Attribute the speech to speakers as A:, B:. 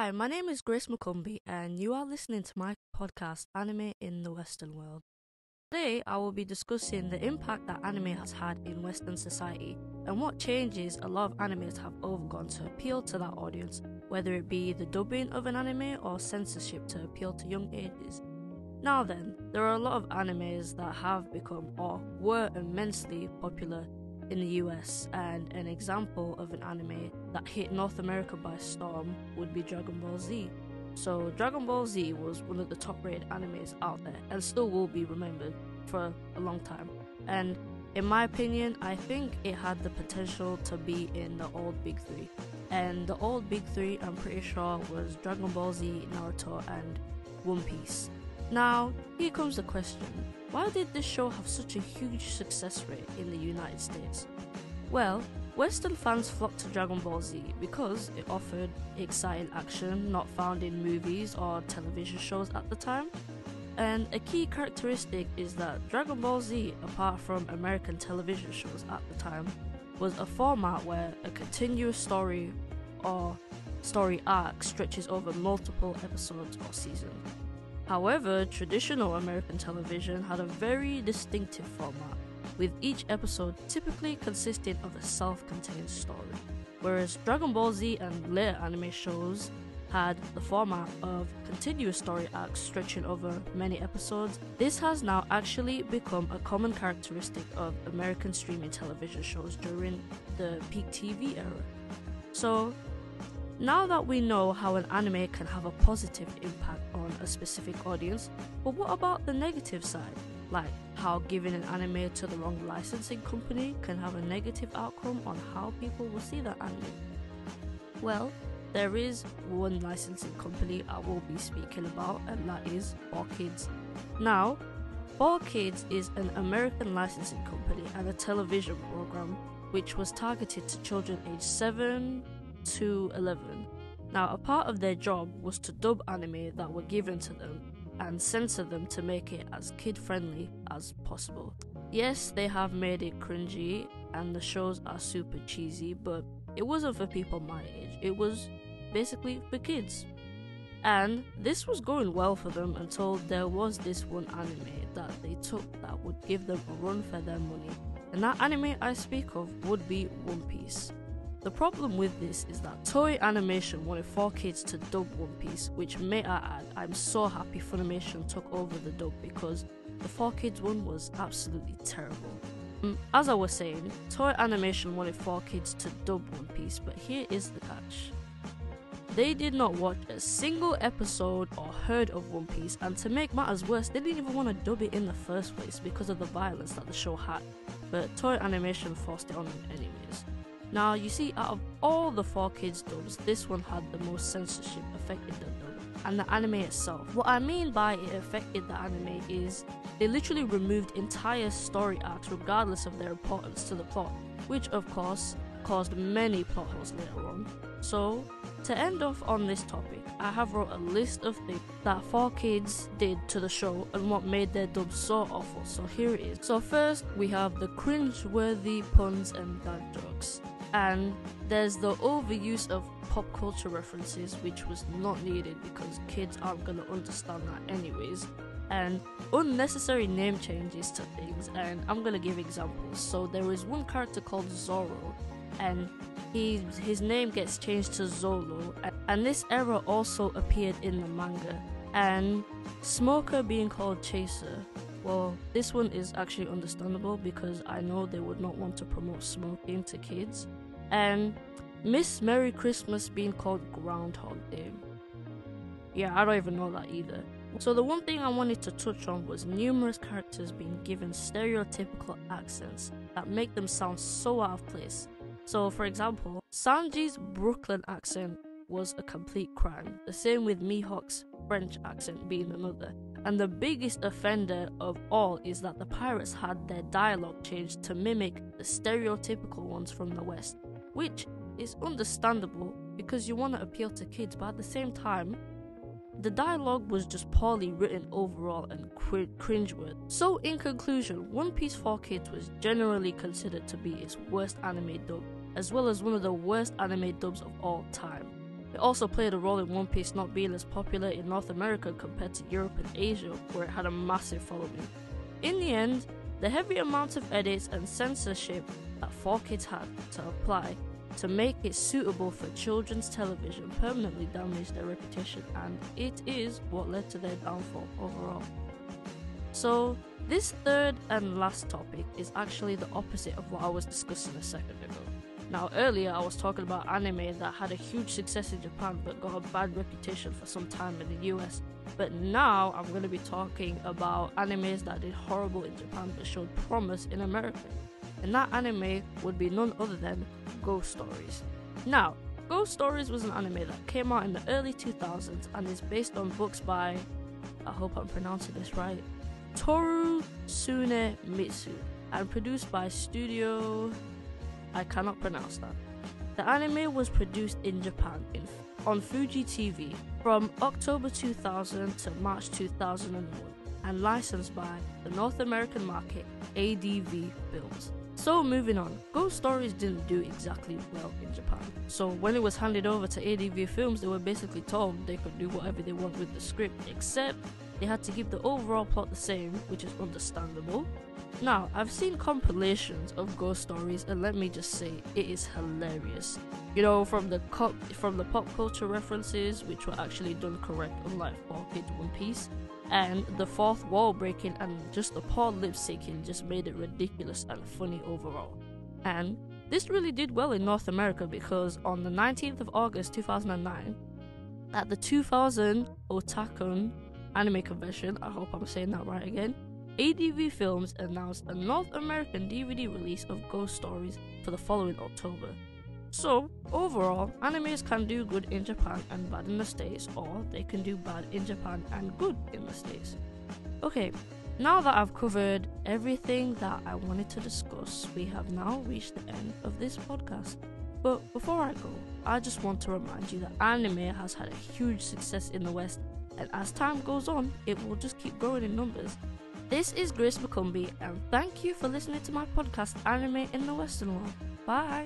A: Hi, my name is Grace McCumbee, and you are listening to my podcast, Anime in the Western World. Today, I will be discussing the impact that anime has had in Western society and what changes a lot of animes have overgone to appeal to that audience, whether it be the dubbing of an anime or censorship to appeal to young ages. Now then, there are a lot of animes that have become or were immensely popular in the US, and an example of an anime that hit North America by storm would be Dragon Ball Z. So Dragon Ball Z was one of the top rated animes out there and still will be remembered for a long time. And in my opinion, I think it had the potential to be in the old big three. And the old big three, I'm pretty sure, was Dragon Ball Z, Naruto, and One Piece. Now, here comes the question. Why did this show have such a huge success rate in the United States? Well, Western fans flocked to Dragon Ball Z because it offered exciting action not found in movies or television shows at the time. And a key characteristic is that Dragon Ball Z, apart from American television shows at the time, was a format where a continuous story or story arc stretches over multiple episodes or seasons. However, traditional American television had a very distinctive format, with each episode typically consisting of a self-contained story, whereas Dragon Ball Z and later anime shows had the format of continuous story arcs stretching over many episodes. This has now actually become a common characteristic of American streaming television shows during the peak TV era. So, now that we know how an anime can have a positive impact on a specific audience, but what about the negative side? Like how giving an anime to the wrong licensing company can have a negative outcome on how people will see that anime? Well, there is one licensing company I will be speaking about, and that is BKids. Now, BKids is an American licensing company and a television program which was targeted to children aged 7 to 11. Now, a part of their job was to dub anime that were given to them and censor them to make it as kid-friendly as possible. Yes, they have made it cringy and the shows are super cheesy, but it wasn't for people my age. It was basically for kids. And this was going well for them until there was this one anime that they took that would give them a run for their money. And that anime I speak of would be One Piece. The problem with this is that Toei Animation wanted 4Kids to dub One Piece, which, may I add, I'm so happy Funimation took over the dub because the 4Kids one was absolutely terrible. As I was saying, Toei Animation wanted 4Kids to dub One Piece, but here is the catch. They did not watch a single episode or heard of One Piece, and to make matters worse, they didn't even want to dub it in the first place because of the violence that the show had, but Toei Animation forced it on them anyways. Now, you see, out of all the 4Kids dubs, this one had the most censorship affected the dub, and the anime itself. What I mean by it affected the anime is they literally removed entire story arcs regardless of their importance to the plot, which of course caused many plot holes later on. So, to end off on this topic, I have wrote a list of things that 4Kids did to the show and what made their dub so awful, so here it is. So first, we have the cringe-worthy puns and dad jokes. And there's the overuse of pop culture references, which was not needed because kids aren't going to understand that anyways. And unnecessary name changes to things, and I'm going to give examples. So there is one character called Zoro, and his name gets changed to Zolo, and this error also appeared in the manga. And Smoker being called Chaser, well, this one is actually understandable because I know they would not want to promote smoking to kids. And Miss Merry Christmas being called Groundhog Day. Yeah, I don't even know that either. So the one thing I wanted to touch on was numerous characters being given stereotypical accents that make them sound so out of place. So for example, Sanji's Brooklyn accent was a complete crime, the same with Mihawk's French accent being another. And the biggest offender of all is that the pirates had their dialogue changed to mimic the stereotypical ones from the West, which is understandable because you want to appeal to kids, but at the same time, the dialogue was just poorly written overall and cringeworthy. So in conclusion, One Piece 4Kids was generally considered to be its worst anime dub, as well as one of the worst anime dubs of all time. It also played a role in One Piece not being as popular in North America compared to Europe and Asia, where it had a massive following. In the end, the heavy amount of edits and censorship that 4Kids had to apply to make it suitable for children's television permanently damaged their reputation, and it is what led to their downfall overall. So, this third and last topic is actually the opposite of what I was discussing a second ago. Now, earlier I was talking about anime that had a huge success in Japan but got a bad reputation for some time in the US. But now I'm going to be talking about animes that did horrible in Japan but showed promise in America. And that anime would be none other than Ghost Stories. Now, Ghost Stories was an anime that came out in the early 2000s and is based on books by, I hope I'm pronouncing this right, Toru Tsunemitsu, and produced by Studio... I cannot pronounce that. The anime was produced in Japan on Fuji TV from October 2000 to March 2001 and licensed by the North American market ADV Films. So moving on, Ghost Stories didn't do exactly well in Japan. So when it was handed over to ADV Films, they were basically told they could do whatever they want with the script, except they had to keep the overall plot the same, which is understandable. Now, I've seen compilations of Ghost Stories, and let me just say, it is hilarious. You know, from the pop culture references, which were actually done correct, unlike 4Kids One Piece, and the fourth wall breaking and just the poor lip syncing just made it ridiculous and funny overall. And this really did well in North America because on the 19th of August 2009, at the 2000 Otakon Anime Convention, I hope I'm saying that right again, ADV Films announced a North American DVD release of Ghost Stories for the following October. So, overall, animes can do good in Japan and bad in the States, or they can do bad in Japan and good in the States. Okay, now that I've covered everything that I wanted to discuss, we have now reached the end of this podcast. But before I go, I just want to remind you that anime has had a huge success in the West, and as time goes on, it will just keep growing in numbers. This is Grace McCumbee, and thank you for listening to my podcast, Anime in the Western World. Bye!